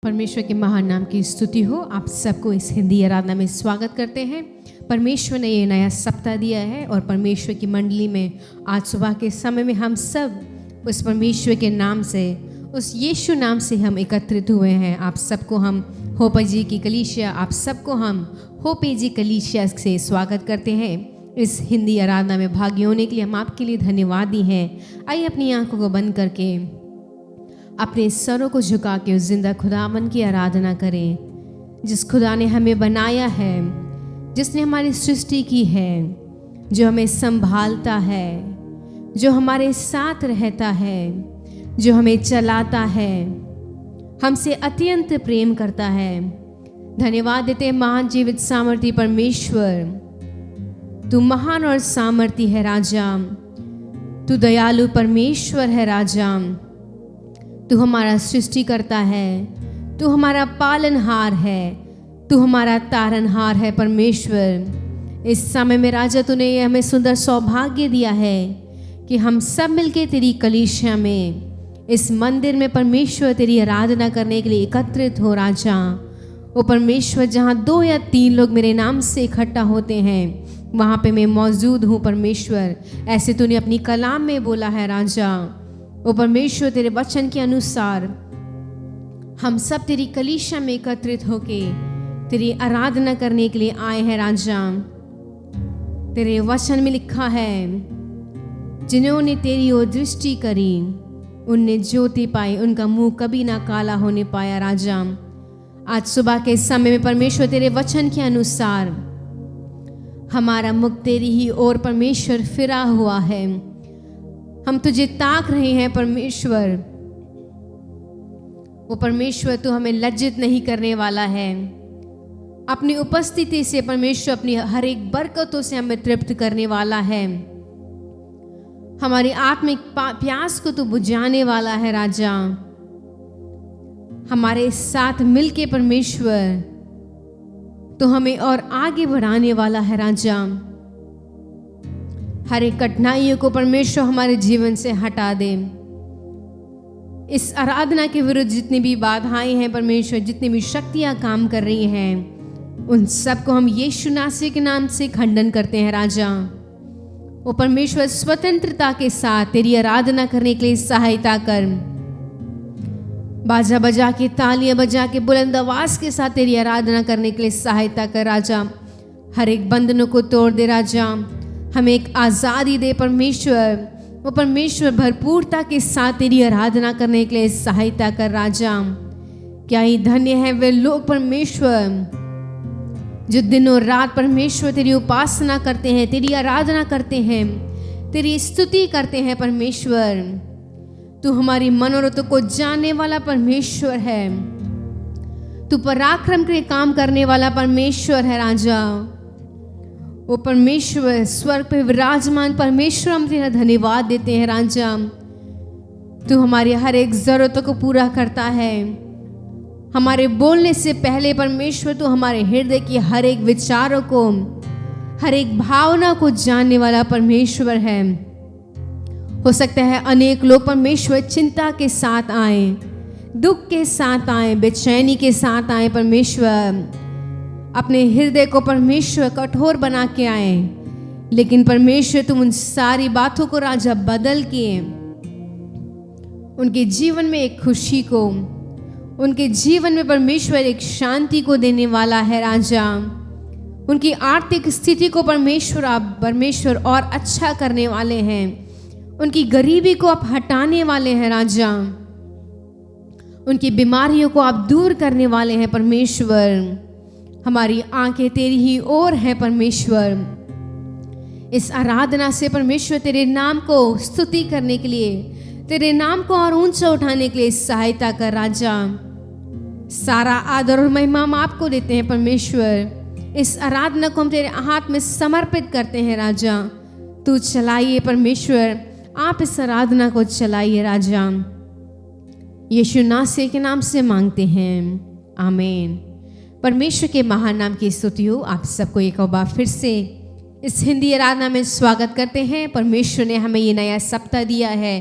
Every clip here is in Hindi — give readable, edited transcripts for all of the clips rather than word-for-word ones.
परमेश्वर के महान नाम की स्तुति हो। आप सबको इस हिंदी आराधना में स्वागत करते हैं। परमेश्वर ने ये नया सप्ताह दिया है और परमेश्वर की मंडली में आज सुबह के समय में हम सब उस परमेश्वर के नाम से, उस यीशु नाम से हम एकत्रित हुए हैं। आप सबको हम होपजी की कलीसिया, आप सबको हम होपेजी कलीसिया से स्वागत करते हैं। इस हिंदी आराधना में भागी होने के लिए हम आपके लिए धन्यवादी हैं। आइए अपनी आंखों को बंद करके अपने सरों को झुका के उस जिंदा खुदावन की आराधना करें, जिस खुदा ने हमें बनाया है, जिसने हमारी सृष्टि की है, जो हमें संभालता है, जो हमारे साथ रहता है, जो हमें चलाता है, हमसे अत्यंत प्रेम करता है। धन्यवाद देते हैं महान जीवित सामर्थी परमेश्वर, तू महान और सामर्थी है राजा, तू दयालु परमेश्वर है राजा, तू हमारा सृष्टि करता है, तू हमारा पालनहार है, तू हमारा तारनहार है परमेश्वर। इस समय में राजा तूने ये हमें सुंदर सौभाग्य दिया है कि हम सब मिलके तेरी कलीसिया में, इस मंदिर में परमेश्वर तेरी आराधना करने के लिए एकत्रित हो राजा। ओ परमेश्वर, जहाँ 2 या 3 लोग मेरे नाम से इकट्ठा होते हैं वहाँ पे मैं मौजूद हूँ परमेश्वर। ऐसे तूने अपनी कलाम में बोला है राजा। ओ परमेश्वर, तेरे वचन के अनुसार हम सब तेरी कलीसिया में एकत्रित होके तेरी आराधना करने के लिए आए हैं राजा। तेरे वचन में लिखा है, जिन्होंने तेरी ओर दृष्टि करी उनने ज्योति पाई, उनका मुंह कभी ना काला होने पाया राजा। आज सुबह के समय में परमेश्वर तेरे वचन के अनुसार हमारा मुख तेरी ही ओर परमेश्वर फिरा हुआ है। हम तुझे ताक रहे हैं परमेश्वर। वो परमेश्वर तू हमें लज्जित नहीं करने वाला है। अपनी उपस्थिति से परमेश्वर अपनी हर एक बरकतों से हमें तृप्त करने वाला है। हमारी आत्मिक प्यास को तू बुझाने वाला है राजा। हमारे साथ मिलके परमेश्वर तो हमें और आगे बढ़ाने वाला है राजा। हर एक कठिनाइयों को परमेश्वर हमारे जीवन से हटा दे। इस आराधना के विरुद्ध जितनी भी बाधाएं हैं परमेश्वर, जितनी भी शक्तियां काम कर रही हैं, उन सब को हम यीशु नासरी के नाम से खंडन करते हैं राजा। वो परमेश्वर स्वतंत्रता के साथ तेरी आराधना करने के लिए सहायता कर। बाजा बजा के, तालियां बजा के, बुलंद आवाज के साथ तेरी आराधना करने के लिए सहायता कर राजा। हर एक बंधनों को तोड़ दे राजा। हमें एक आज़ादी दे परमेश्वर। वो परमेश्वर भरपूरता के साथ तेरी आराधना करने के लिए सहायता कर राजा। क्या ही धन्य है वे लोग परमेश्वर जो दिनों रात परमेश्वर तेरी उपासना करते हैं, तेरी आराधना करते हैं, तेरी स्तुति करते हैं परमेश्वर। तू हमारी मनोरथों को जानने वाला परमेश्वर है। तू पराक्रम के काम करने वाला परमेश्वर है राजा। वो परमेश्वर स्वर्ग पे विराजमान परमेश्वर, हम तेरा धन्यवाद देते हैं राजा। तू हमारी हर एक जरूरतों को पूरा करता है। हमारे बोलने से पहले परमेश्वर तू हमारे हृदय की हर एक विचारों को, हर एक भावना को जानने वाला परमेश्वर है। हो सकता है अनेक लोग परमेश्वर चिंता के साथ आए, दुख के साथ आए, बेचैनी के साथ आए परमेश्वर, अपने हृदय को परमेश्वर कठोर बना के आए, लेकिन परमेश्वर तुम उन सारी बातों को राजा बदल के उनके जीवन में एक खुशी को, उनके जीवन में परमेश्वर एक शांति को देने वाला है राजा। उनकी आर्थिक स्थिति को परमेश्वर आप परमेश्वर और अच्छा करने वाले हैं। उनकी गरीबी को आप हटाने वाले हैं राजा। उनकी बीमारियों को आप दूर करने वाले हैं परमेश्वर। हमारी आंखें तेरी ही ओर है परमेश्वर। इस आराधना से परमेश्वर तेरे नाम को स्तुति करने के लिए, तेरे नाम को और ऊंचा उठाने के लिए सहायता कर राजा। सारा आदर और महिमा हम आपको देते हैं परमेश्वर। इस आराधना को हम तेरे हाथ में समर्पित करते हैं राजा। तू चलाइए परमेश्वर, आप इस आराधना को चलाइए राजा। यीशु नासरी के नाम से मांगते हैं, आमीन। परमेश्वर के महान नाम की स्तुति हो। आप सबको एक बार फिर से इस हिंदी आराधना में स्वागत करते हैं। परमेश्वर ने हमें ये नया सप्ताह दिया है।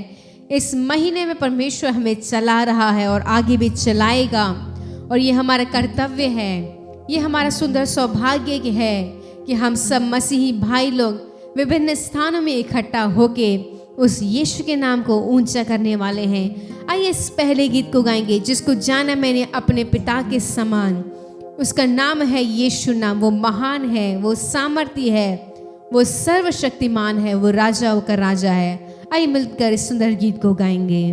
इस महीने में परमेश्वर हमें चला रहा है और आगे भी चलाएगा। और ये हमारा कर्तव्य है, ये हमारा सुंदर सौभाग्य है कि हम सब मसीही भाई लोग विभिन्न स्थानों में इकट्ठा होके उस यीशु के नाम को ऊंचा करने वाले हैं। आइए इस पहले गीत को गाएंगे, जिसको जाना मैंने अपने पिता के समान। उसका नाम है यीशु नाम। वो महान है, वो सामर्थी है, वो सर्वशक्तिमान है, वो राजाओं का राजा है। आइए मिलकर इस सुंदर गीत को गाएंगे।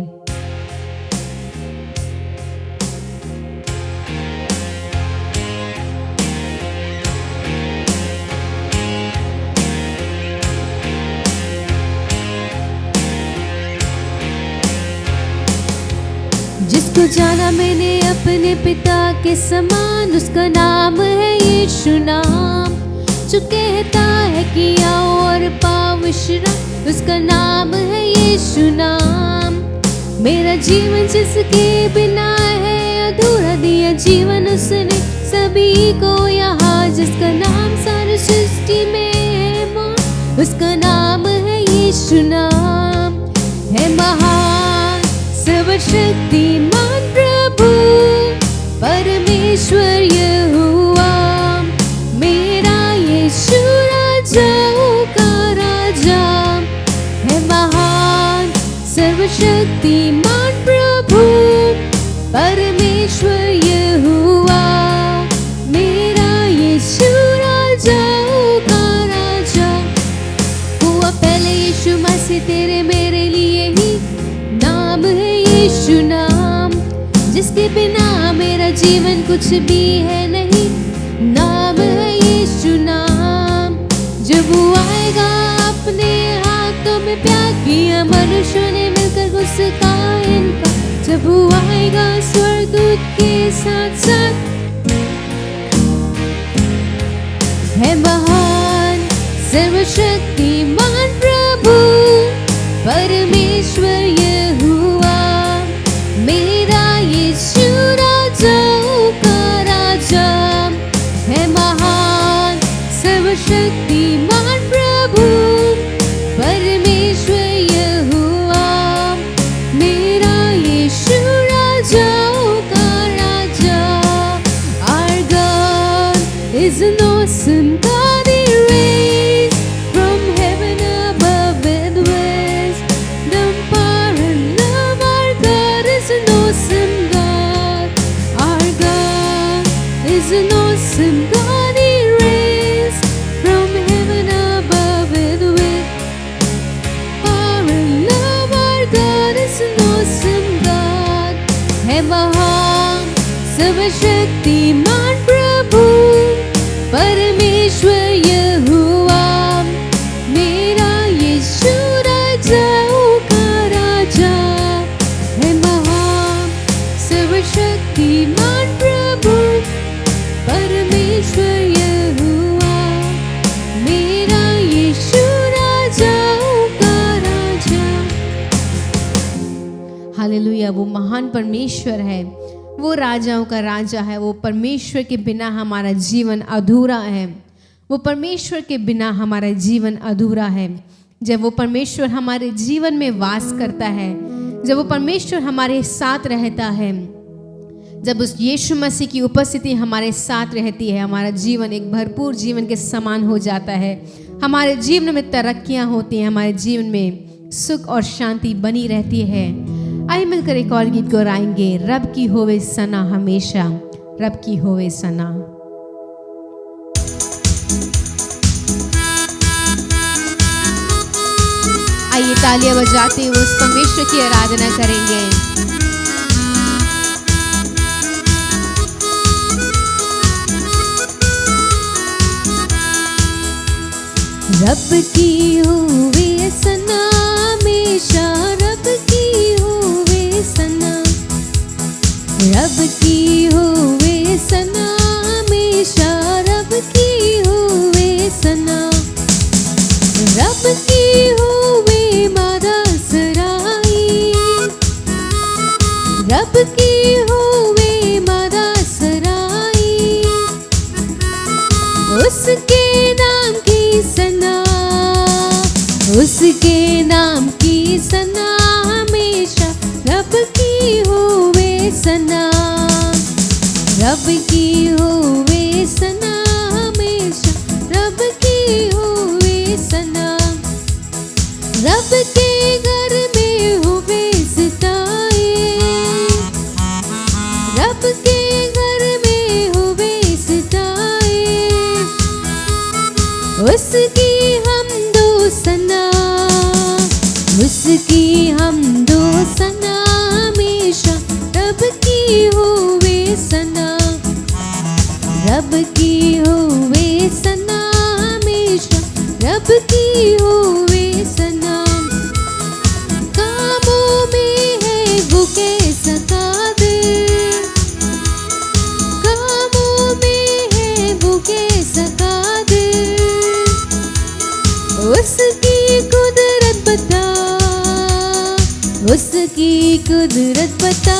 जिसको जाना मैंने अपने पिता के समान, उसका नाम है यीशु नाम। जो कहता है कि आओ और पाओ विश्राम, उसका नाम है यीशु नाम। मेरा जीवन जिसके बिना है अधूरा, दिया जीवन उसने सभी को यहाँ। जिसका नाम सारी सृष्टि में है महान, उसका नाम है यीशु नाम। है महान सर्वशक्तिमान प्रभु परमेश्वर यहोवा, मेरा यीशु राजाओं का राजा। है महान सर्वशक्तिमान प्रभु परमेश्वर यहोवा, मेरा यीशु राजाओं का राजा। हुआ पहले यीशु मसीह तेरे मेरे लिए ही, नाम है यीशु नाम। जिसके बिना मेरा जीवन कुछ भी है नहीं, नाम है यीशु नाम। जब वो आएगा अपने हाथों में प्यार किया मनुष्यों ने मिलकर उसका इनका, जब वो आएगा स्वर्गदूत के साथ साथ। है महान सर्वशक्तिमान प्रभु परमेश्वर यहोवा, मेरा यीशु राजाओं का राजा। है महान सर्वशक्तिमान प्रभु परमेश्वर यहोवा, मेरा यीशु राजाओं का राजा। Our God is an awesome God, He reigns from heaven above with wisdom, power and love. Our God is an awesome God. Our God is an awesome God. He reigns from heaven above with power and love. Our God is an awesome God. है महान सर्वशक्तिमान प्रभु परमेश्वर यहोवा, मेरा यीशु राजाओं का राजा। है महान सर्वशक्तिमान प्रभु परमेश्वर यहोवा, मेरा यीशु राजाओं का राजा। हालेलुया। वो महान परमेश्वर है, वो राजाओं का राजा है। वो परमेश्वर के बिना हमारा जीवन अधूरा है। वो परमेश्वर के बिना हमारा जीवन अधूरा है। जब वो परमेश्वर हमारे जीवन में वास करता है, जब वो परमेश्वर हमारे साथ रहता है, जब उस यीशु मसीह की उपस्थिति हमारे साथ रहती है, हमारा जीवन एक भरपूर जीवन के समान हो जाता है। हमारे जीवन में तरक्कियां होती हैं, हमारे जीवन में सुख और शांति बनी रहती है। आइए मिलकर एक और गीत को गाएंगे, रब की होवे सना हमेशा, रब की होवे सना। आइए तालियां बजाते हुए उस परमेश्वर की आराधना करेंगे। रब की होवे सना हमेशा, रब की होवे सना, रब की होवे सना हमेशा, रब की होवे सना। रब की होवे मादा सराई, रब की होवे मादा सराई, उसके नाम की सना, उसके नाम की सना हमेशा, रब की होवे सना। हमदो सना हमेशा रब की होवे सना, रब की होवे सना हमेशा रब की होवे सना। कामों में है वो कैसा कादिर, कामों में है वो कैसा कादिर, उसकी कुदरत बता, उसकी कुदरत बता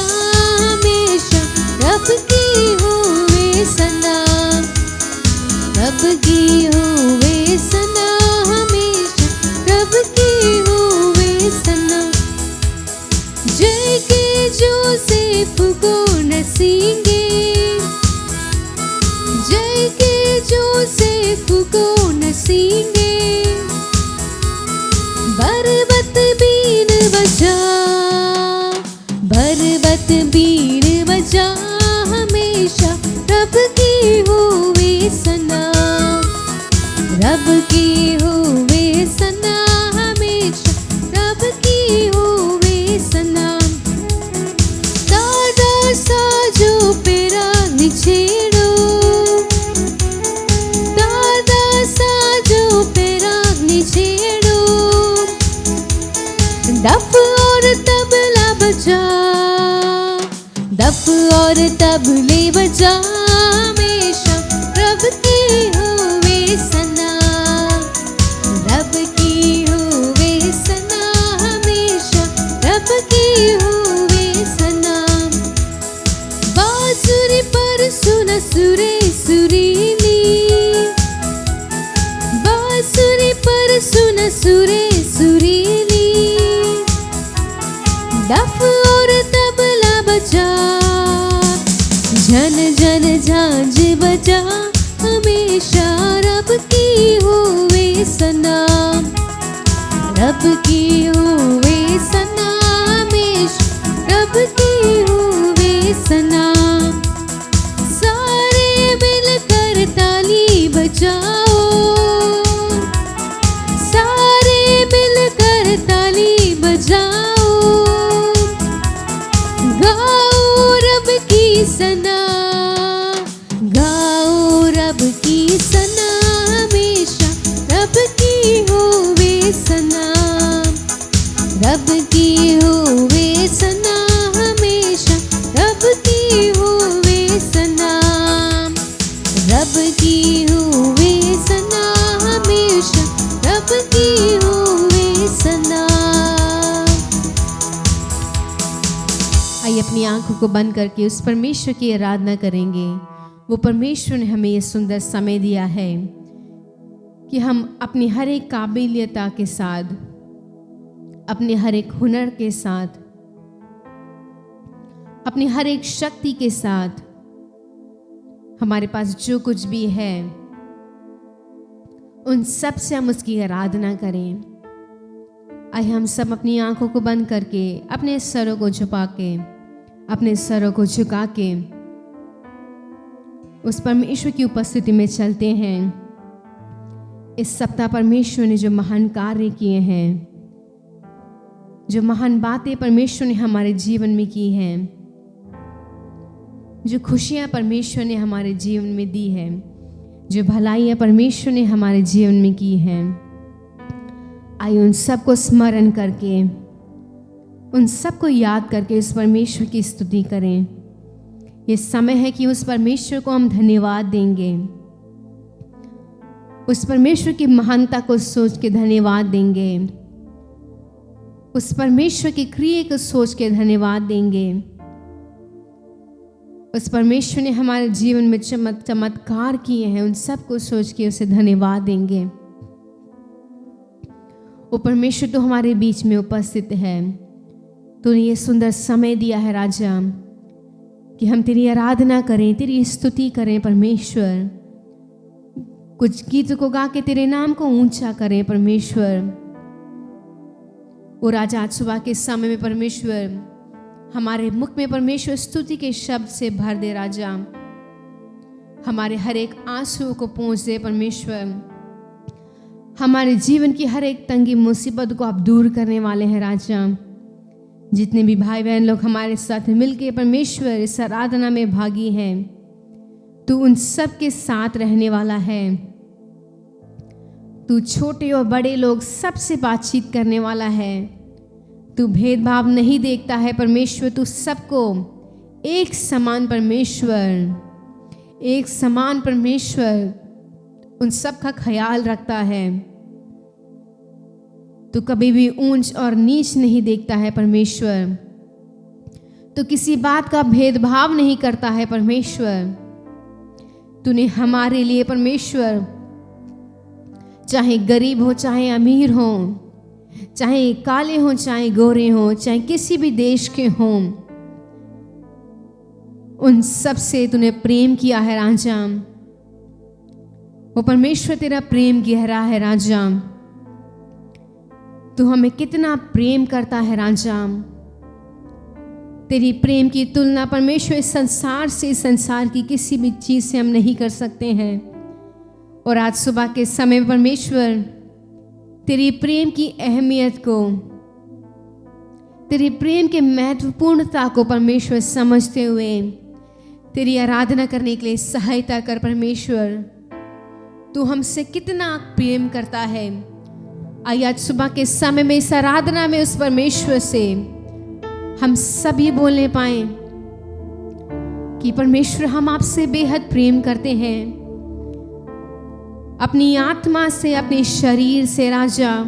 हमेशा रब की होवे सना, रब की होवे सना हमेशा रब की होवे सना। जय के जोसेफ को नसींगे, जय के जोसेफ को नसींगे, बरबत बीन बजा, बरबत बीन बजा हमेशा रब की होवे सना, रब की होवे सना हमेशा रब की होवे सना। दादा साजो पेरा निछेड़ो, दादा साजो पेरा निछेड़ो, डफ और तबला बजा, डफ और तबले बजा हमेशा रब की होवे सना, रब की होवे सना हमेशा रब की होवे सना। बांसुरी पर सुना सुरे सुरीली, बांसुरी पर सुना सुरे सुरीली, डफ और तबला बजा, झन झन झांझ बजा हमेशा रब की होवे सना, रब की होवे सना हमेशा रब की होवे सना। सारे मिलकर ताली बजाओ, सारे मिलकर ताली बजाओ, गाओ रब की सना, गाओ रब की सना हमेशा रब की होवे सना, रब की होवे सना हमेशा रब की होवे सना, रब की होवे सना हमेशा रब की होवे सना। आइए अपनी आंखों को बंद करके उस परमेश्वर की आराधना करेंगे। वो परमेश्वर ने हमें ये सुंदर समय दिया है कि हम अपनी हर एक काबिलियता के साथ, अपने हर एक हुनर के साथ, अपनी हर एक शक्ति के साथ, हमारे पास जो कुछ भी है उन सब से हम उसकी आराधना करें। आइए हम सब अपनी आंखों को बंद करके, अपने सरों को झुका के, अपने सरों को झुका के उस परमेश्वर की उपस्थिति में चलते हैं। इस सप्ताह परमेश्वर ने जो महान कार्य किए हैं, जो महान बातें परमेश्वर ने हमारे जीवन में की हैं, जो खुशियां परमेश्वर ने हमारे जीवन में दी हैं, जो भलाइयां परमेश्वर ने हमारे जीवन में की हैं, आइए उन सब को स्मरण करके, उन सब को याद करके उस परमेश्वर की स्तुति करें। ये समय है कि उस परमेश्वर को हम धन्यवाद देंगे, उस परमेश्वर की महानता को सोच के धन्यवाद देंगे, उस परमेश्वर की क्रिया को सोच के धन्यवाद देंगे। उस परमेश्वर ने हमारे जीवन में चमत्कार किए हैं, उन सब को सोच के उसे धन्यवाद देंगे। वो परमेश्वर तो हमारे बीच में उपस्थित है। तूने ये सुंदर समय दिया है राजा कि हम तेरी आराधना करें, तेरी स्तुति करें परमेश्वर। कुछ गीत को गा के तेरे नाम को ऊंचा करें परमेश्वर। वो राजा आज सुबह के समय में परमेश्वर हमारे मुख में परमेश्वर स्तुति के शब्द से भर दे राजा। हमारे हर एक आंसू को पोंछ दे परमेश्वर। हमारे जीवन की हर एक तंगी मुसीबत को आप दूर करने वाले हैं राजा। जितने भी भाई बहन लोग हमारे साथ मिलके परमेश्वर इस आराधना में भागी हैं, तू उन सब के साथ रहने वाला है। तू छोटे और बड़े लोग सबसे बातचीत करने वाला है। तू भेदभाव नहीं देखता है परमेश्वर, तू सबको एक समान परमेश्वर, एक समान परमेश्वर उन सब का ख्याल रखता है। तू कभी भी ऊंच और नीच नहीं देखता है परमेश्वर। तू किसी बात का भेदभाव नहीं करता है परमेश्वर। तूने हमारे लिए परमेश्वर, चाहे गरीब हो चाहे अमीर हो, चाहे काले हो चाहे गोरे हो, चाहे किसी भी देश के हों, उन सब से तूने प्रेम किया है राजा। वो परमेश्वर तेरा प्रेम गहरा है राजा। तू हमें कितना प्रेम करता है राजा। तेरी प्रेम की तुलना परमेश्वर इस संसार से, इस संसार की किसी भी चीज से हम नहीं कर सकते हैं। और आज सुबह के समय परमेश्वर तेरी प्रेम की अहमियत को, तेरी प्रेम के महत्वपूर्णता को परमेश्वर समझते हुए तेरी आराधना करने के लिए सहायता कर परमेश्वर। तू हमसे कितना प्रेम करता है। आइए आज सुबह के समय में इस आराधना में उस परमेश्वर से हम सभी बोलने पाए कि परमेश्वर हम आपसे बेहद प्रेम करते हैं, अपनी आत्मा से, अपने शरीर से राजा।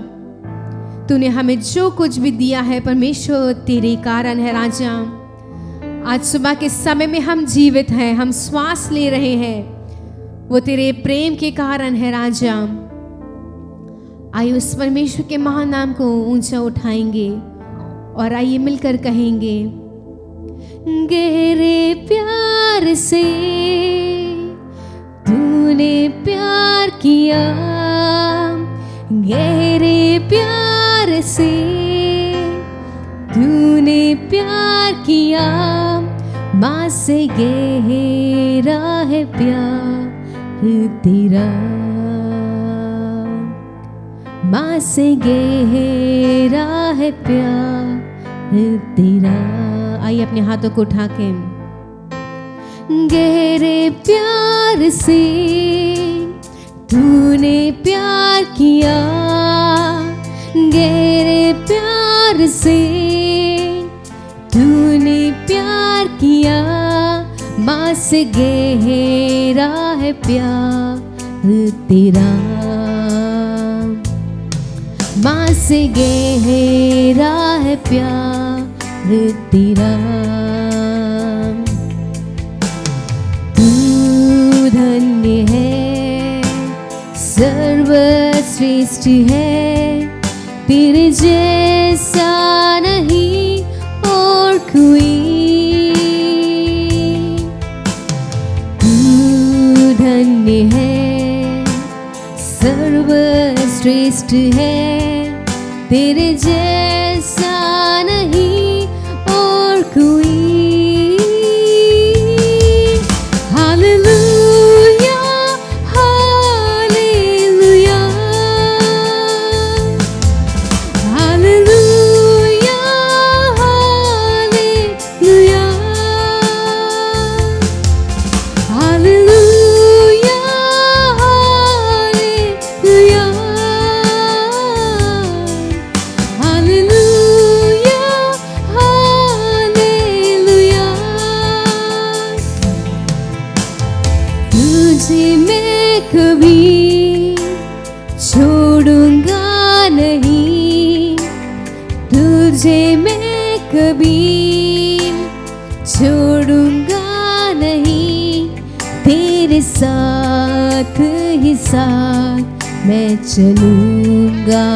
तूने हमें जो कुछ भी दिया है परमेश्वर तेरे कारण है राजा। आज सुबह के समय में हम जीवित हैं, हम श्वास ले रहे हैं, वो तेरे प्रेम के कारण है राजा। आइए उस परमेश्वर के महान नाम को ऊंचा उठाएंगे और आइए मिलकर कहेंगे, गहरे प्यार से तूने प्यार किया, गहरे प्यार से तूने प्यार किया, माँ से गहरा है प्यार तेरा, माँ से गहरा है प्यार तेरा। आइए अपने हाथों को उठा के, गहरे प्यार से तूने प्यार किया, गहरे प्यार से तूने प्यार किया, माँ से गहरा है प्यार तेरा, माँ से गहरा है प्यार तेरा। तू धन्य है, सर्वश्रेष्ठ है, तेरे जैसा नहीं और कोई। तू धन्य है, सर्वश्रेष्ठ है, तेरे जैसा नहीं और कोई। Hallelujah, hallelujah, hallelujah, hallelujah, hallelujah, hallelujah, hallelujah, hallelujah. तुझे मैं कभी छोड़ूंगा नहीं, तुझे मैं कभी छोड़ूंगा नहीं, तेरे साथ ही साथ मैं चलूंगा,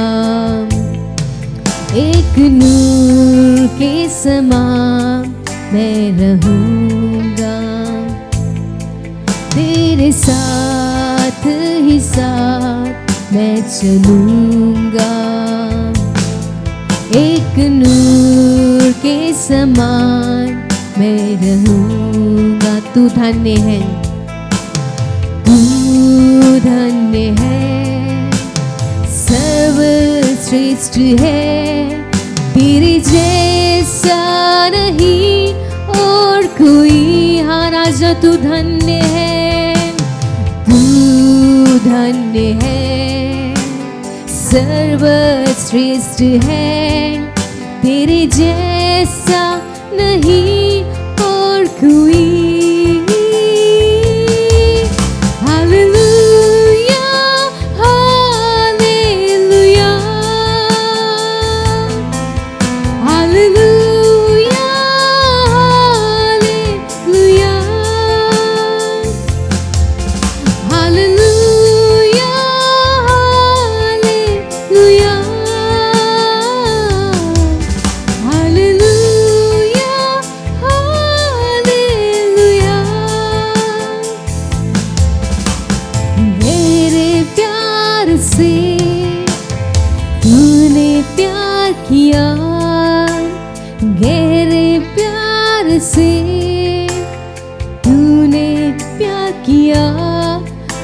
एक नूर के समान मैं रहूंगा, तेरे साथ ही साथ मैं चलूंगा, एक नूर के समान मैं रहूंगा। तू धन्य है, तू धन्य है, सर्वश्रेष्ठ है, तेरे जैसा राजा तू धन्य है, तू धन्य है, सर्वश्रेष्ठ है, तेरे जैसा नहीं और कोई। Hallelujah, hallelujah, hallelujah, hallelujah, hallelujah, hallelujah, hallelujah, hallelujah. मेरे प्यार से तूने प्यार किया, गहरे प्यार से तूने प्यार किया,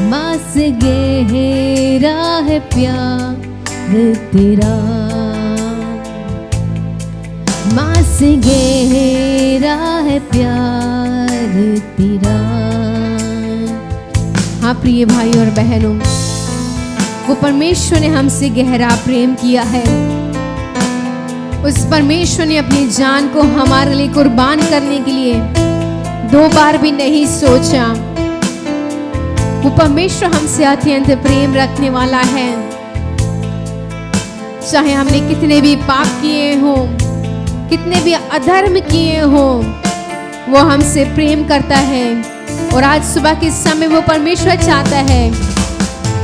माँ से गहरा है प्यार तेरा, माँ से गहरा है प्यार तेरा। हाँ प्रिय भाई और बहनों, वो परमेश्वर ने हमसे गहरा प्रेम किया है। उस परमेश्वर ने अपनी जान को हमारे लिए कुर्बान करने के लिए 2 बार भी नहीं सोचा। वो परमेश्वर हमसे अत्यंत प्रेम रखने वाला है। चाहे हमने कितने भी पाप किए हों, कितने भी अधर्म किए हों, वो हमसे प्रेम करता है। और आज सुबह के समय वो परमेश्वर चाहता है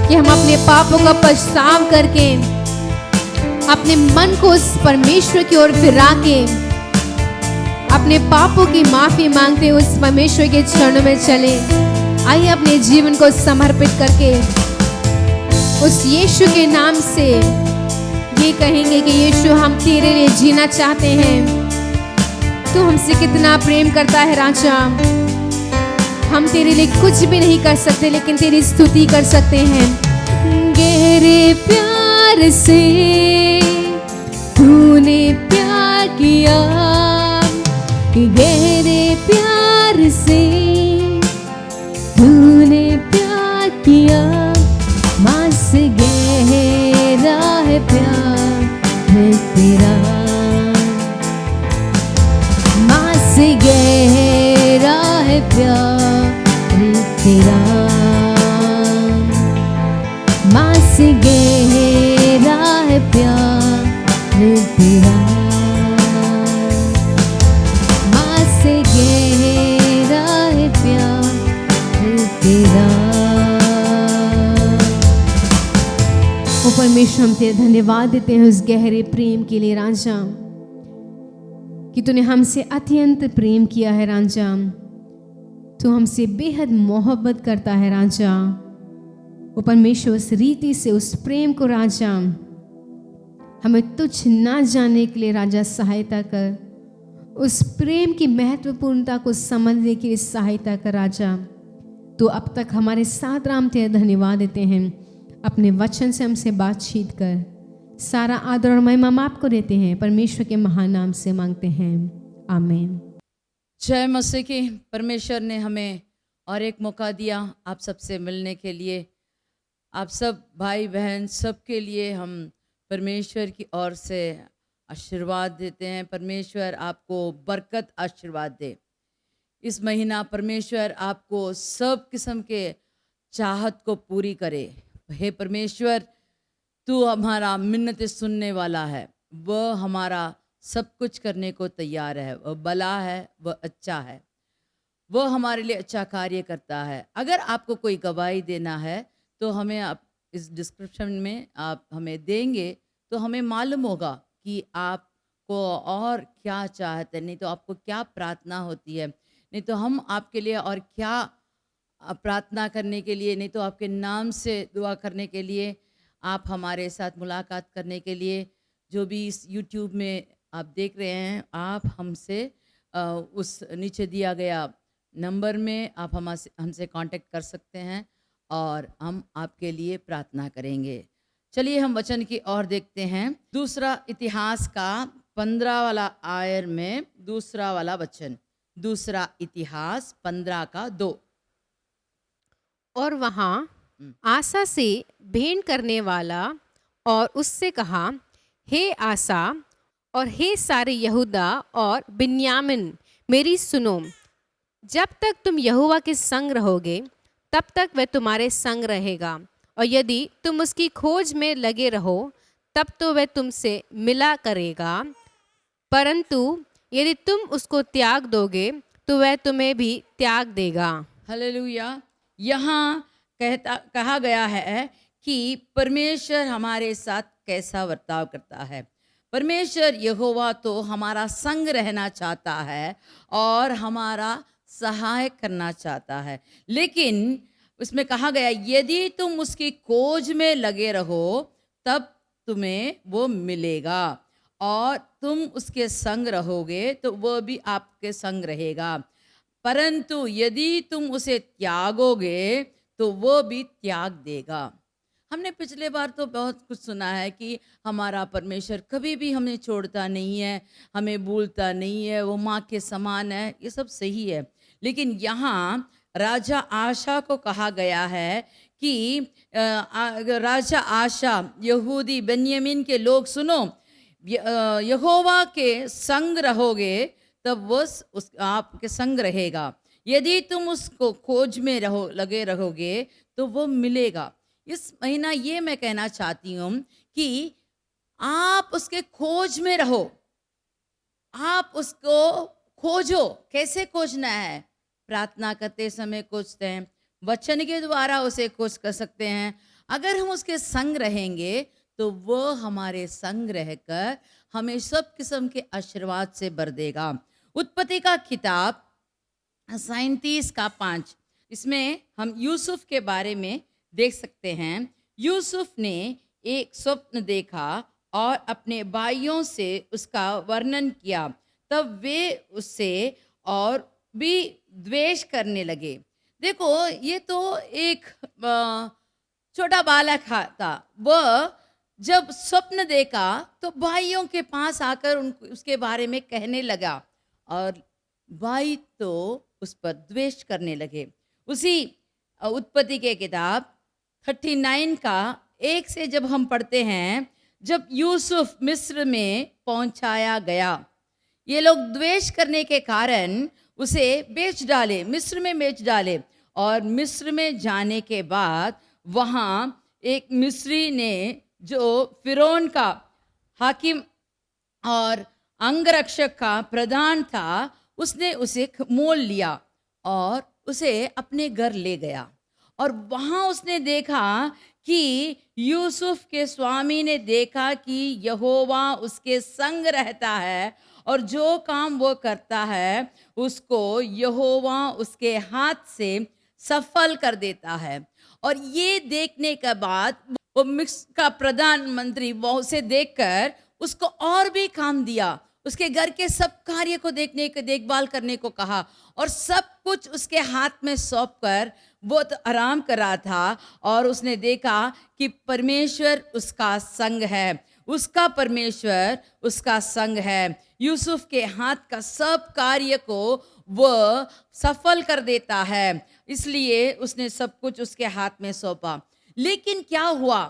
कि हम अपने पापों का पछतावा करके अपने मन को उस परमेश्वर की ओर फिरा के अपने पापों की माफी मांगते उस परमेश्वर के चरणों में चले। आइए अपने जीवन को समर्पित करके उस यीशु के नाम से ये कहेंगे कि यीशु, हम तेरे लिए जीना चाहते हैं। तू हमसे कितना प्रेम करता है राजा। हम तेरे लिए कुछ भी नहीं कर सकते, लेकिन तेरी स्तुति कर सकते हैं। गहरे प्यार से तूने प्यार किया, गहरे प्यार से तूने प्यार किया, माँ से गहरा है प्यार तेरा, माँ से गहरा है प्यार तेरा, माँ से गहरा है प्यार तेरा, माँ से गहरा है प्यार तेरा। वो परमेश्वर, हम तेरे धन्यवाद देते हैं उस गहरे प्रेम के लिए राजा, कि तूने हमसे अत्यंत प्रेम किया है राजा। तू हमसे बेहद मोहब्बत करता है राजा। वो परमेश्वर उस रीति से, उस प्रेम को राजा हमें तुच्छ ना जानने के लिए राजा सहायता कर। उस प्रेम की महत्वपूर्णता को समझने के लिए सहायता कर राजा। तो अब तक हमारे साथ राम तेरा धन्यवाद देते हैं। अपने वचन से हमसे बातचीत कर। सारा आदर और महिमा हम आपको देते हैं, परमेश्वर के महान नाम से मांगते हैं, आमीन। जय मसीह की। परमेश्वर ने हमें और एक मौका दिया आप सबसे मिलने के लिए। आप सब भाई बहन सबके लिए हम परमेश्वर की ओर से आशीर्वाद देते हैं। परमेश्वर आपको बरकत आशीर्वाद दे। इस महीना परमेश्वर आपको सब किस्म के चाहत को पूरी करे। हे परमेश्वर, तू हमारा मिन्नतें सुनने वाला है। वह हमारा सब कुछ करने को तैयार है। वह भला है, वह अच्छा है, वह हमारे लिए अच्छा कार्य करता है। अगर आपको कोई गवाही देना है तो हमें आप इस डिस्क्रिप्शन में आप हमें देंगे तो हमें मालूम होगा कि आपको और क्या चाहते हैं, नहीं तो आपको क्या प्रार्थना होती है, नहीं तो हम आपके लिए और क्या प्रार्थना करने के लिए, नहीं तो आपके नाम से दुआ करने के लिए, आप हमारे साथ मुलाकात करने के लिए, जो भी इस YouTube में आप देख रहे हैं, आप हमसे उस नीचे दिया गया नंबर में आप हमसे कांटेक्ट कर सकते हैं और हम आपके लिए प्रार्थना करेंगे। चलिए हम वचन की ओर देखते हैं। दूसरा इतिहास का 15 वाला आयर में दूसरा वाला वचन। दूसरा इतिहास 15:2। और वहाँ आसा से भेंट करने वाला और उससे कहा, हे आसा और हे सारे यहूदा और बिन्यामिन, मेरी सुनो। जब तक तुम यहोवा के संग रहोगे तब तक वह तुम्हारे संग रहेगा, और यदि तुम उसकी खोज में लगे रहो तब तो वह तुमसे मिला करेगा, परंतु यदि तुम उसको त्याग दोगे तो वह तुम्हें भी त्याग देगा। हालेलुया। यहाँ कहा गया है कि परमेश्वर हमारे साथ कैसा बर्ताव करता है। परमेश्वर यहोवा तो हमारा संग रहना चाहता है और हमारा सहाय करना चाहता है, लेकिन उसमें कहा गया यदि तुम उसकी खोज में लगे रहो तब तुम्हें वो मिलेगा, और तुम उसके संग रहोगे तो वो भी आपके संग रहेगा, परंतु यदि तुम उसे त्यागोगे तो वो भी त्याग देगा। हमने पिछले बार तो बहुत कुछ सुना है कि हमारा परमेश्वर कभी भी हमें छोड़ता नहीं है, हमें भूलता नहीं है, वो माँ के समान है, ये सब सही है। लेकिन यहाँ राजा आशा को कहा गया है कि राजा आशा, यहूदी बेन्यामीन के लोग सुनो, यहोवा के संग रहोगे तब वो आपके संग रहेगा, यदि तुम उसको खोज में लगे रहोगे तो वो मिलेगा। इस महीना ये मैं कहना चाहती हूँ कि आप उसके खोज में रहो, आप उसको खोजो। कैसे खोजना है? प्रार्थना करते समय खोजते हैं, वचन के द्वारा उसे खोज कर सकते हैं। अगर हम उसके संग रहेंगे तो वो हमारे संग रहकर हमें सब किस्म के आशीर्वाद से भर देगा। उत्पत्ति का किताब 37:5, इसमें हम यूसुफ के बारे में देख सकते हैं। यूसुफ ने एक स्वप्न देखा और अपने भाइयों से उसका वर्णन किया, तब वे उससे और भी द्वेष करने लगे। देखो, ये तो एक छोटा बालक था, वह जब स्वप्न देखा तो भाइयों के पास आकर उसके बारे में कहने लगा और भाई तो उस पर द्वेष करने लगे। उसी उत्पत्ति के किताब 39:1 से जब हम पढ़ते हैं, जब यूसुफ मिस्र में पहुंचाया गया, ये लोग द्वेष करने के कारण उसे बेच डाले, मिस्र में बेच डाले। और मिस्र में जाने के बाद वहाँ एक मिस्री ने, जो फिरौन का हाकिम और अंगरक्षक का प्रधान था, उसने उसे मोल लिया और उसे अपने घर ले गया। और वहाँ उसने देखा कि यूसुफ के स्वामी ने देखा कि यहोवा उसके संग रहता है और जो काम वो करता है उसको यहोवा उसके हाथ से सफल कर देता है। और ये देखने के बाद वो मिस्र का प्रधानमंत्री वो उसे देखकर उसको और भी काम दिया, उसके घर के सब कार्य को देखभाल करने को कहा और सब कुछ उसके हाथ में सौंप कर वो तो आराम कर रहा था। और उसने देखा कि परमेश्वर उसका संग है, उसका परमेश्वर उसका संग है, यूसुफ के हाथ का सब कार्य को वो सफल कर देता है, इसलिए उसने सब कुछ उसके हाथ में सौंपा। लेकिन क्या हुआ,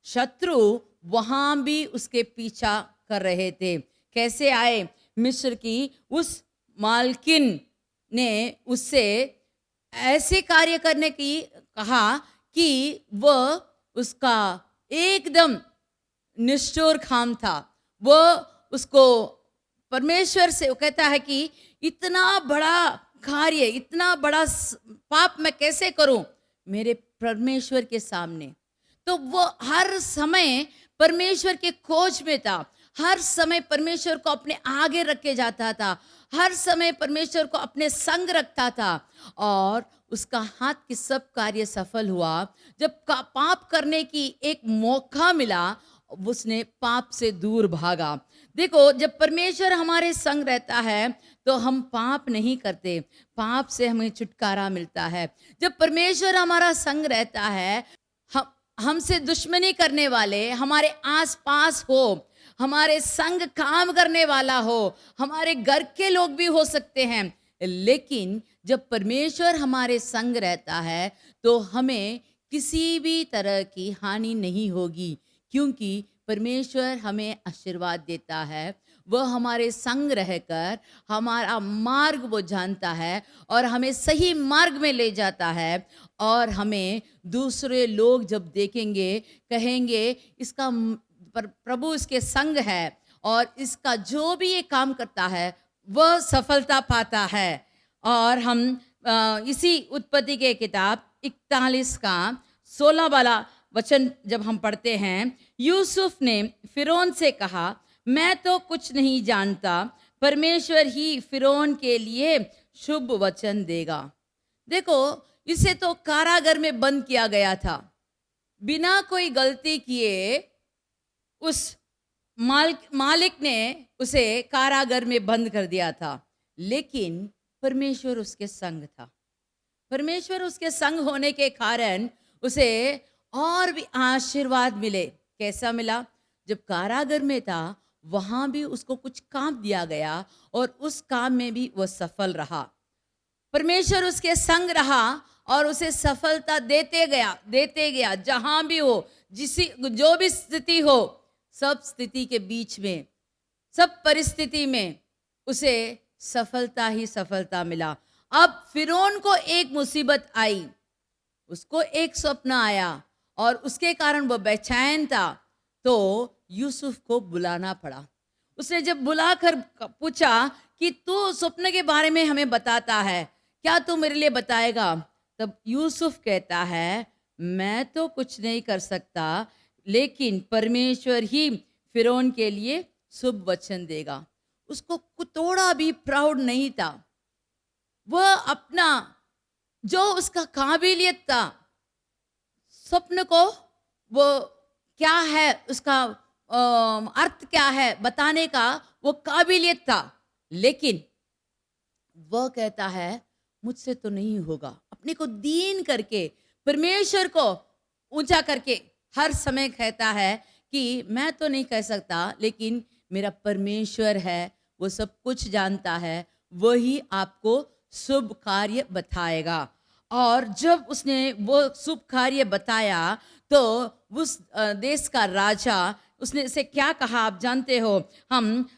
शत्रु वहां भी उसके पीछा कर रहे थे। कैसे आए? मिस्र की उस मालकिन ने उससे ऐसे कार्य करने की कहा कि वह उसका एकदम निष्ठुर काम था। वह उसको परमेश्वर से, वो कहता है कि इतना बड़ा कार्य, इतना बड़ा पाप मैं कैसे करूं मेरे परमेश्वर के सामने। तो वो हर समय परमेश्वर के खोज में था, हर समय परमेश्वर को अपने आगे रख के जाता था, हर समय परमेश्वर को अपने संग रखता था और उसका हाथ के सब कार्य सफल हुआ। जब पाप करने की एक मौका मिला, उसने पाप से दूर भागा। देखो, जब परमेश्वर हमारे संग रहता है तो हम पाप नहीं करते, पाप से हमें छुटकारा मिलता है। जब परमेश्वर हमारा संग रहता है, हमसे दुश्मनी करने वाले हमारे आसपास हो, हमारे संग काम करने वाला हो, हमारे घर के लोग भी हो सकते हैं, लेकिन जब परमेश्वर हमारे संग रहता है तो हमें किसी भी तरह की हानि नहीं होगी, क्योंकि परमेश्वर हमें आशीर्वाद देता है। वह हमारे संग रहकर हमारा मार्ग वो जानता है और हमें सही मार्ग में ले जाता है। और हमें दूसरे लोग जब देखेंगे कहेंगे इसका प्रभु इसके संग है और इसका जो भी ये काम करता है वह सफलता पाता है। और हम इसी उत्पत्ति के किताब 41 का 16 वाला वचन जब हम पढ़ते हैं, यूसुफ ने फिरौन से कहा, मैं तो कुछ नहीं जानता, परमेश्वर ही फिरौन के लिए शुभ वचन देगा। देखो, इसे तो कारागार में बंद किया गया था, बिना कोई गलती किए उस मालिक ने उसे कारागार में बंद कर दिया था, लेकिन परमेश्वर उसके संग था। परमेश्वर उसके संग होने के कारण उसे और भी आशीर्वाद मिले। कैसा मिला? जब कारागार में था वहां भी उसको कुछ काम दिया गया और उस काम में भी वह सफल रहा। परमेश्वर उसके संग रहा और उसे सफलता देते गया जहां भी हो, जो भी स्थिति हो, सब स्थिति के बीच में, सब परिस्थिति में उसे सफलता ही सफलता मिला। अब फिरौन को एक मुसीबत आई, उसको एक स्वप्न आया और उसके कारण वह बेचैन था, तो यूसुफ को बुलाना पड़ा। उसने जब बुलाकर पूछा कि तू स्वप्न के बारे में हमें बताता है, क्या तू मेरे लिए बताएगा? तब यूसुफ कहता है, मैं तो कुछ नहीं कर सकता, लेकिन परमेश्वर ही फिरौन के लिए शुभ वचन देगा। उसको थोड़ा भी प्राउड नहीं था। वह अपना जो उसका काबिलियत था, स्वप्न को वो क्या है, उसका अर्थ क्या है बताने का वो काबिलियत था, लेकिन वह कहता है मुझसे तो नहीं होगा। अपने को दीन करके, परमेश्वर को ऊंचा करके हर समय कहता है कि मैं तो नहीं कह सकता, लेकिन मेरा परमेश्वर है, वो सब कुछ जानता है, वही आपको शुभ कार्य बताएगा। और जब उसने वो शुभ कार्य बताया तो उस देश का राजा उसने से क्या कहा आप जानते हो। हम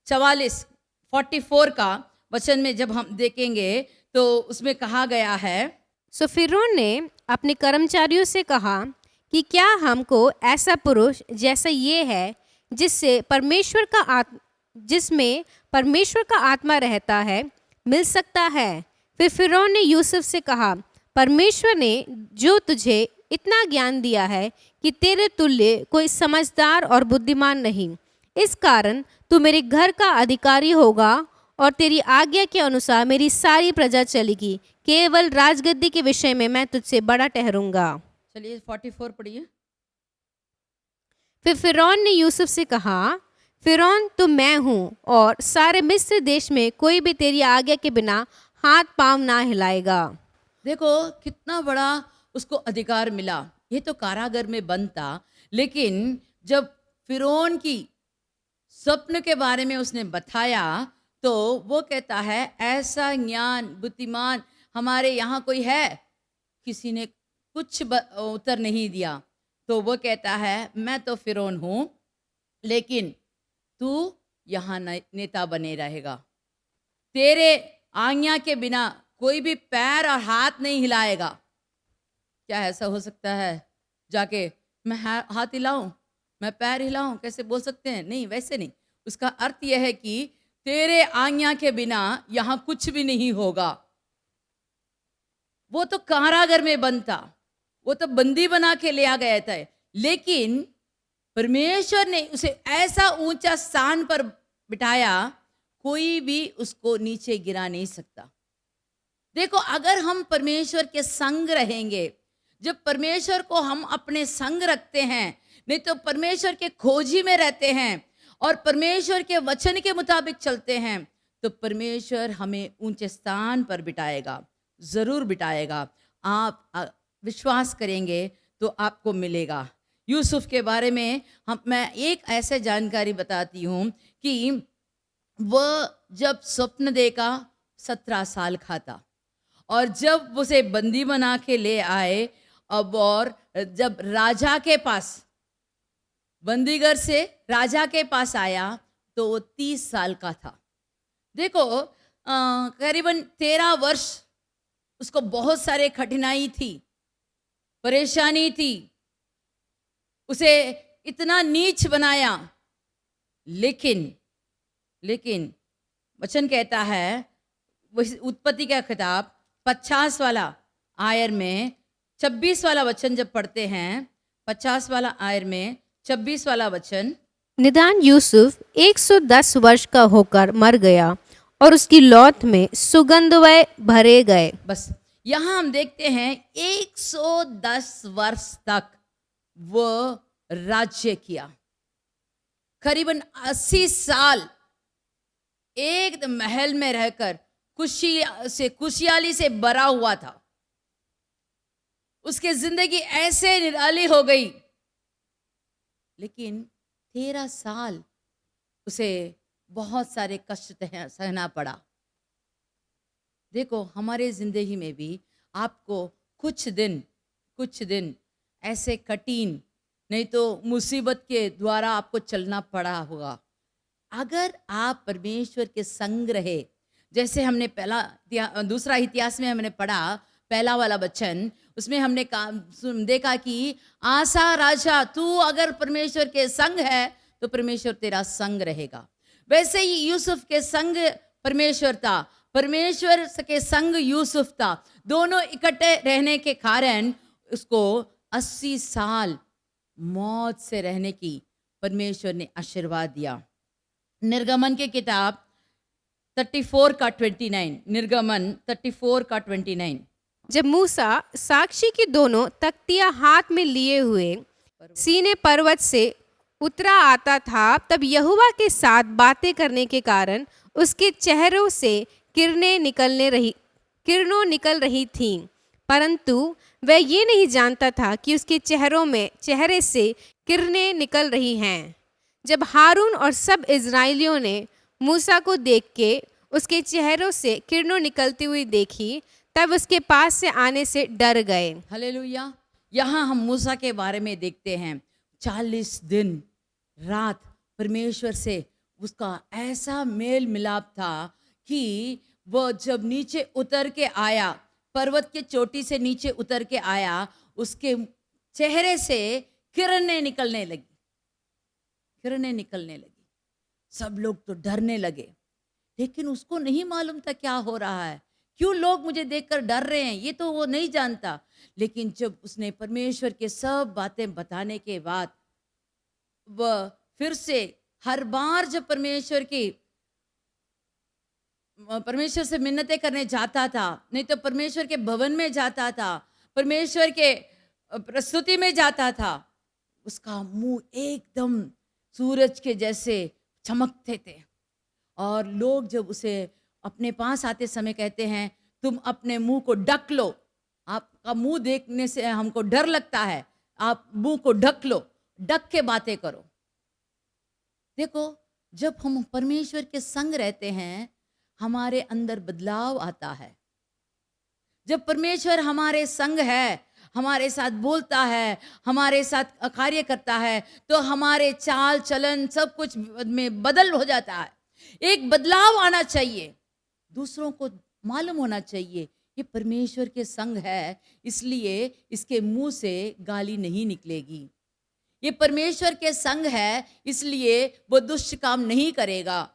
44 का वचन में जब हम देखेंगे तो उसमें कहा गया है, सो फिरौन ने अपने कर्मचारियों से कहा कि क्या हमको ऐसा पुरुष जैसा ये है जिसमें परमेश्वर का आत्मा रहता है मिल सकता है? फिर फिरौन ने यूसुफ से कहा, परमेश्वर ने जो तुझे इतना ज्ञान दिया है कि तेरे तुल्य कोई समझदार और बुद्धिमान नहीं, इस कारण तू मेरे घर का अधिकारी होगा और तेरी आज्ञा के अनुसार मेरी सारी प्रजा चलेगी। केवल राजगद्दी के विषय में मैं तुझसे बड़ा ठहरूंगा। चलिए 44 पढ़िए। फिर फिरौन ने यूसुफ से कहा, फिरौन तो मैं हूँ और सारे मिस्र देश में कोई भी तेरी आज्ञा के बिना हाथ पांव ना हिलाएगा। देखो कितना बड़ा उसको अधिकार मिला। ये तो कारागार में बंद था, लेकिन जब फिरौन की स्वप्न के बारे में उसने बताया तो वो कहता है ऐसा ज्ञान बुद्धिमान हमारे यहाँ कोई है? किसी ने कुछ उत्तर नहीं दिया। तो वो कहता है मैं तो फिरौन हूँ, लेकिन तू यहाँ नेता बने रहेगा। तेरे आज्ञा के बिना कोई भी पैर और हाथ नहीं हिलाएगा। क्या ऐसा हो सकता है जाके मैं हाथ हिलाऊं, मैं पैर हिलाऊं? कैसे बोल सकते हैं? नहीं, वैसे नहीं। उसका अर्थ यह है कि तेरे आज्ञा के बिना यहाँ कुछ भी नहीं होगा। वो तो कारागार में बंद था, वो तो बंदी बना के ले आ गया था, लेकिन परमेश्वर ने उसे ऐसा ऊंचा स्थान पर बिठाया, कोई भी उसको नीचे गिरा नहीं सकता। देखो, अगर हम परमेश्वर के संग रहेंगे, जब परमेश्वर को हम अपने संग रखते हैं, नहीं तो परमेश्वर के खोजी में रहते हैं और परमेश्वर के वचन के मुताबिक चलते हैं, तो परमेश्वर हमें ऊंचे स्थान पर बिठाएगा, जरूर बिठाएगा। आप विश्वास करेंगे तो आपको मिलेगा। यूसुफ के बारे में मैं एक ऐसे जानकारी बताती हूँ कि वह जब स्वप्न देखा 17 साल का था। और जब उसे बंदी बना के ले आए, अब और जब राजा के पास, बंदीगर से राजा के पास आया, तो वो 30 साल का था। देखो, करीबन 13 वर्ष उसको बहुत सारे कठिनाई थी, परेशानी थी, उसे इतना नीच बनाया। लेकिन वचन कहता है, उत्पत्ति का किताब 50 वाला आयर में 26 वाला वचन जब पढ़ते हैं, 50 वाला आयर में 26 वाला वचन, निदान यूसुफ 110 वर्ष का होकर मर गया और उसकी लौथ में सुगंधवय भरे गए। बस यहां हम देखते हैं 110 वर्ष तक वो राज्य किया। करीबन 80 साल एक महल में रहकर खुशहाली से भरा हुआ था। उसकी जिंदगी ऐसे निराली हो गई, लेकिन 13 साल उसे बहुत सारे कष्ट सहना पड़ा। देखो, हमारे जिंदगी में भी आपको कुछ दिन ऐसे कठिन, नहीं तो मुसीबत के द्वारा आपको चलना पड़ा होगा। अगर आप परमेश्वर के संग रहे, जैसे हमने दूसरा इतिहास में हमने पढ़ा, पहला वाला वचन, उसमें हमने देखा कि आसा राजा, तू अगर परमेश्वर के संग है तो परमेश्वर तेरा संग रहेगा। वैसे ही यूसुफ के संग परमेश्वर था, परमेश्वर के संग यूसुफ था। दोनों इकट्ठे रहने के कारण उसको 80 साल मौत से रहने की परमेश्वर ने आशीर्वाद दिया। निर्गमन की किताब 34 का 29, निर्गमन 34 का 29। जब मूसा साक्षी की दोनों तख्तियां हाथ में लिए हुए सीने पर्वत से उतरा आता था, तब यहोवा के साथ बातें करने के कारण उसके चेहरों से किरणों निकल रही थीं, परंतु वह ये नहीं जानता था कि उसके चेहरे से किरणें निकल रही हैं। जब हारून और सब इज़राइलियों ने मूसा को देख के उसके चेहरों से किरणों निकलती हुई देखी, तब उसके पास से आने से डर गए। हालेलुया। यहाँ हम मूसा के बारे में देखते हैं, 40 दिन रात परमेश्वर से उसका ऐसा मेल मिलाप था कि वो जब नीचे उतर के आया, पर्वत के चोटी से नीचे उतर के आया, उसके चेहरे से किरणें निकलने लगी। सब लोग तो डरने लगे, लेकिन उसको नहीं मालूम था क्या हो रहा है, क्यों लोग मुझे देखकर डर रहे हैं, ये तो वो नहीं जानता। लेकिन जब उसने परमेश्वर के सब बातें बताने के बाद वह फिर से हर बार जब परमेश्वर से मिन्नतें करने जाता था, नहीं तो परमेश्वर के भवन में जाता था, परमेश्वर के प्रस्तुति में जाता था, उसका मुंह एकदम सूरज के जैसे चमकते थे। और लोग जब उसे अपने पास आते समय कहते हैं, तुम अपने मुंह को ढक लो, आपका मुंह देखने से हमको डर लगता है, आप मुंह को ढक लो, ढक के बातें करो। देखो, जब हम परमेश्वर के संग रहते हैं, हमारे अंदर बदलाव आता है। जब परमेश्वर हमारे संग है, हमारे साथ बोलता है, हमारे साथ कार्य करता है, तो हमारे चाल चलन सब कुछ में बदल हो जाता है। एक बदलाव आना चाहिए, दूसरों को मालूम होना चाहिए ये परमेश्वर के संग है, इसलिए इसके मुंह से गाली नहीं निकलेगी। ये परमेश्वर के संग है, इसलिए वो दुष्ट काम नहीं करेगा।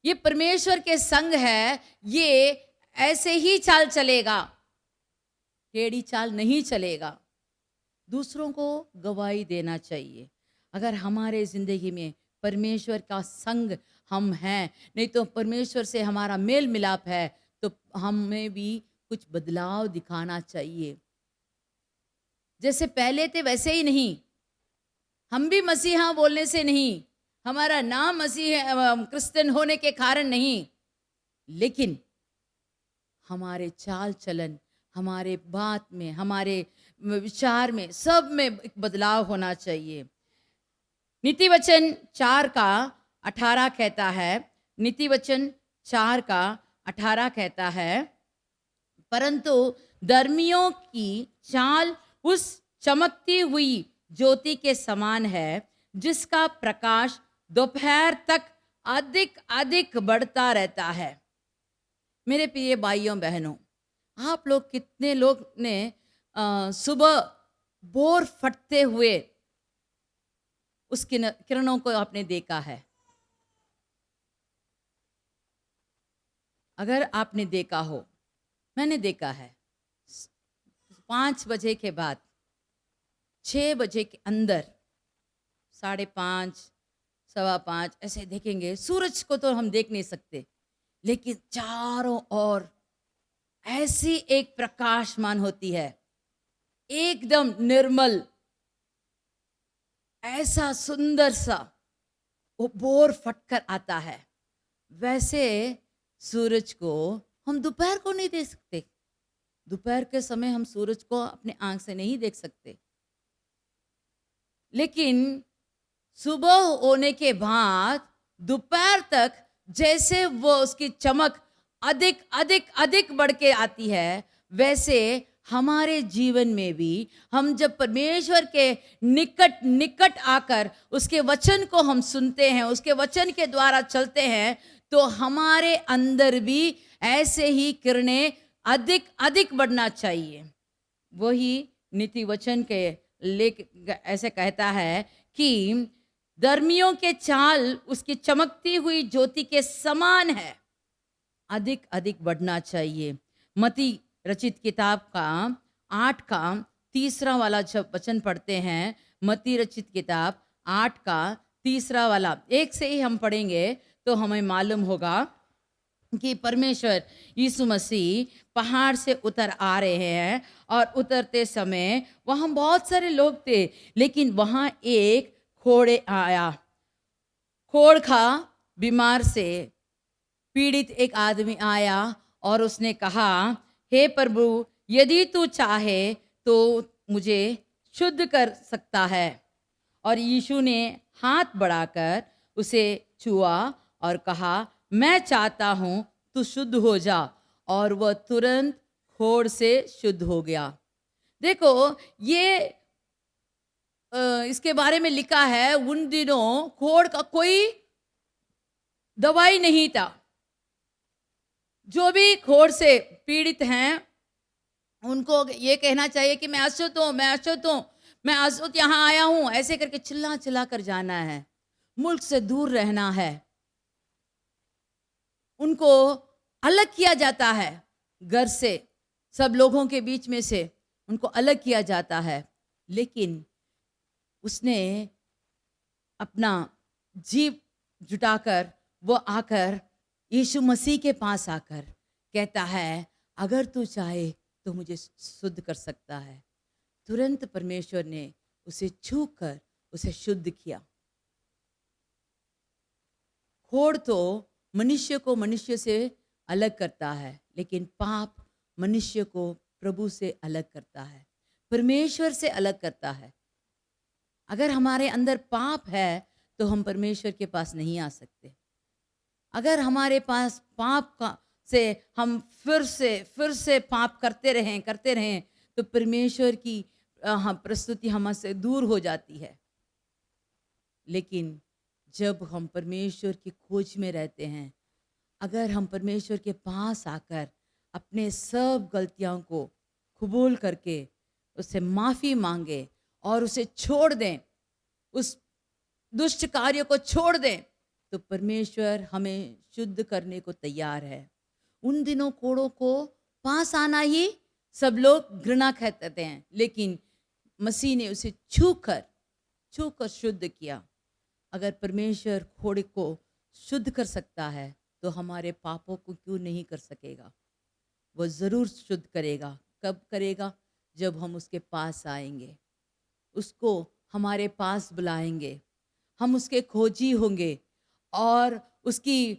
ये परमेश्वर के संग है, ये ऐसे ही चाल चलेगा, टेढ़ी चाल नहीं चलेगा। दूसरों को गवाही देना चाहिए। अगर हमारे जिंदगी में परमेश्वर का संग हम हैं, नहीं तो परमेश्वर से हमारा मेल मिलाप है, तो हमें भी कुछ बदलाव दिखाना चाहिए। जैसे पहले थे वैसे ही नहीं। हम भी मसीहा बोलने से नहीं, हमारा नाम मसीह क्रिश्चियन होने के कारण नहीं, लेकिन हमारे चाल चलन, हमारे बात में, हमारे विचार में, सब में एक बदलाव होना चाहिए। नीति वचन 4 का 18 कहता है, नीति वचन 4 का 18 कहता है, परंतु धर्मियों की चाल उस चमकती हुई ज्योति के समान है जिसका प्रकाश दोपहर तक अधिक अधिक बढ़ता रहता है। मेरे प्रिय भाइयों बहनों, आप लोग कितने लोग ने सुबह भोर फटते हुए उस किरणों को आपने देखा है? अगर आपने देखा हो, मैंने देखा है, 5 बजे के बाद 6 बजे के अंदर 5:30 5:15 ऐसे देखेंगे। सूरज को तो हम देख नहीं सकते, लेकिन चारों ओर ऐसी एक प्रकाशमान होती है, एकदम निर्मल, ऐसा सुंदर सा वो भोर फटकर आता है। वैसे सूरज को हम दोपहर को नहीं देख सकते। दोपहर के समय हम सूरज को अपने आंख से नहीं देख सकते, लेकिन सुबह होने के बाद दोपहर तक जैसे वो उसकी चमक अधिक अधिक अधिक बढ़ के आती है, वैसे हमारे जीवन में भी हम जब परमेश्वर के निकट निकट आकर उसके वचन को हम सुनते हैं, उसके वचन के द्वारा चलते हैं, तो हमारे अंदर भी ऐसे ही किरणें अधिक अधिक बढ़ना चाहिए। वही नीति वचन के लेख ऐसे कहता है कि धर्मियों के चाल उसकी चमकती हुई ज्योति के समान है, अधिक अधिक बढ़ना चाहिए। मती रचित किताब का 8 का 3 वाला जब वचन पढ़ते हैं, मती रचित किताब 8 का 3 वाला, एक से ही हम पढ़ेंगे तो हमें मालूम होगा कि परमेश्वर यीशु मसीह पहाड़ से उतर आ रहे हैं, और उतरते समय वहाँ बहुत सारे लोग थे, लेकिन वहाँ एक खोड़े आया, खोड़ खा बीमार से पीड़ित एक आदमी आया और उसने कहा, हे प्रभु, यदि तू चाहे तो मुझे शुद्ध कर सकता है। और यीशु ने हाथ बढ़ाकर उसे छुआ और कहा, मैं चाहता हूं तू शुद्ध हो जा, और वह तुरंत खोड़ से शुद्ध हो गया। देखो, ये इसके बारे में लिखा है, उन दिनों खोड़ का कोई दवाई नहीं था। जो भी खोड़ से पीड़ित हैं उनको ये कहना चाहिए कि मैं अशुद्ध हूं, मैं अशुद्ध हूं, मैं अशुद्ध यहाँ आया हूं, ऐसे करके चिल्ला चिल्ला कर जाना है, मुल्क से दूर रहना है। उनको अलग किया जाता है घर से, सब लोगों के बीच में से उनको अलग किया जाता है। लेकिन उसने अपना जीव जुटाकर वो आकर यीशु मसीह के पास आकर कहता है, अगर तू चाहे तो मुझे शुद्ध कर सकता है। तुरंत परमेश्वर ने उसे छू कर उसे शुद्ध किया। खोड़ तो मनुष्य को मनुष्य से अलग करता है, लेकिन पाप मनुष्य को प्रभु से अलग करता है, परमेश्वर से अलग करता है। अगर हमारे अंदर पाप है तो हम परमेश्वर के पास नहीं आ सकते। अगर हमारे पास पाप का से हम फिर से पाप करते रहें तो परमेश्वर की प्रस्तुति हमसे दूर हो जाती है। लेकिन जब हम परमेश्वर की खोज में रहते हैं, अगर हम परमेश्वर के पास आकर अपने सब गलतियों को कबूल करके उससे माफ़ी मांगे और उसे छोड़ दें, उस दुष्ट कार्य को छोड़ दें, तो परमेश्वर हमें शुद्ध करने को तैयार है। उन दिनों कोड़ों को पास आना ही सब लोग घृणा कहते हैं, लेकिन मसीह ने उसे छू कर शुद्ध किया। अगर परमेश्वर खोड़े को शुद्ध कर सकता है तो हमारे पापों को क्यों नहीं कर सकेगा? वो ज़रूर शुद्ध करेगा। कब करेगा? जब हम उसके पास आएंगे, उसको हमारे पास बुलाएंगे, हम उसके खोजी होंगे और उसकी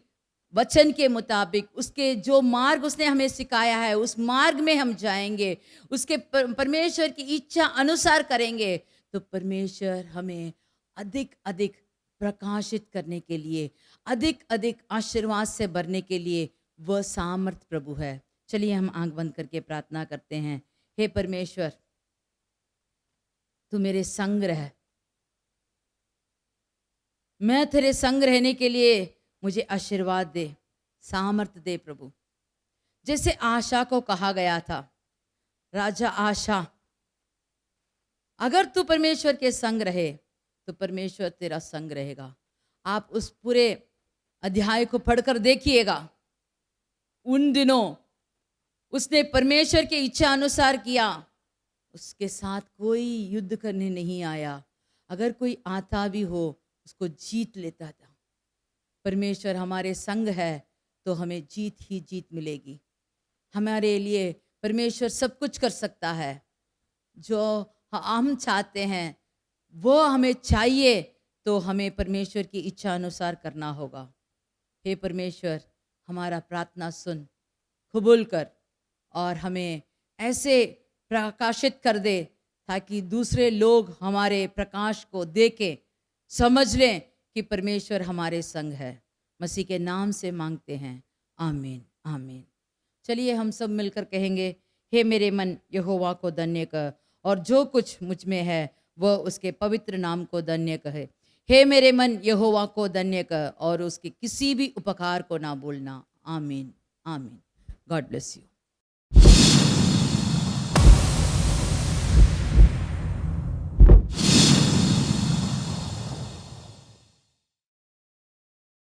वचन के मुताबिक उसके जो मार्ग उसने हमें सिखाया है उस मार्ग में हम जाएंगे, उसके परमेश्वर की इच्छा अनुसार करेंगे, तो परमेश्वर हमें अधिक अधिक प्रकाशित करने के लिए, अधिक अधिक आशीर्वाद से भरने के लिए वह सामर्थ प्रभु है। चलिए हम आंख बंद करके प्रार्थना करते हैं। हे परमेश्वर, तू मेरे संग रह, मैं तेरे संग रहने के लिए मुझे आशीर्वाद दे, सामर्थ दे प्रभु। जैसे आशा को कहा गया था, राजा आशा, अगर तू परमेश्वर के संग रहे तो परमेश्वर तेरा संग रहेगा। आप उस पूरे अध्याय को पढ़कर देखिएगा। उन दिनों उसने परमेश्वर की इच्छा अनुसार किया, उसके साथ कोई युद्ध करने नहीं आया। अगर कोई आता भी हो उसको जीत लेता था। परमेश्वर हमारे संग है तो हमें जीत ही जीत मिलेगी। हमारे लिए परमेश्वर सब कुछ कर सकता है। जो हम चाहते हैं वो हमें चाहिए तो हमें परमेश्वर की इच्छा अनुसार करना होगा। हे परमेश्वर, हमारा प्रार्थना सुन, कबूल कर और हमें ऐसे प्रकाशित कर दे ताकि दूसरे लोग हमारे प्रकाश को देके समझ लें कि परमेश्वर हमारे संग है। मसीह के नाम से मांगते हैं, आमीन आमीन। चलिए हम सब मिलकर कहेंगे, हे मेरे मन यहोवा को धन्य कर और जो कुछ मुझ में है वह उसके पवित्र नाम को धन्य कहे। हे मेरे मन यहोवा को धन्य कर और उसके किसी भी उपकार को ना भूलना। आमीन आमीन। God bless you.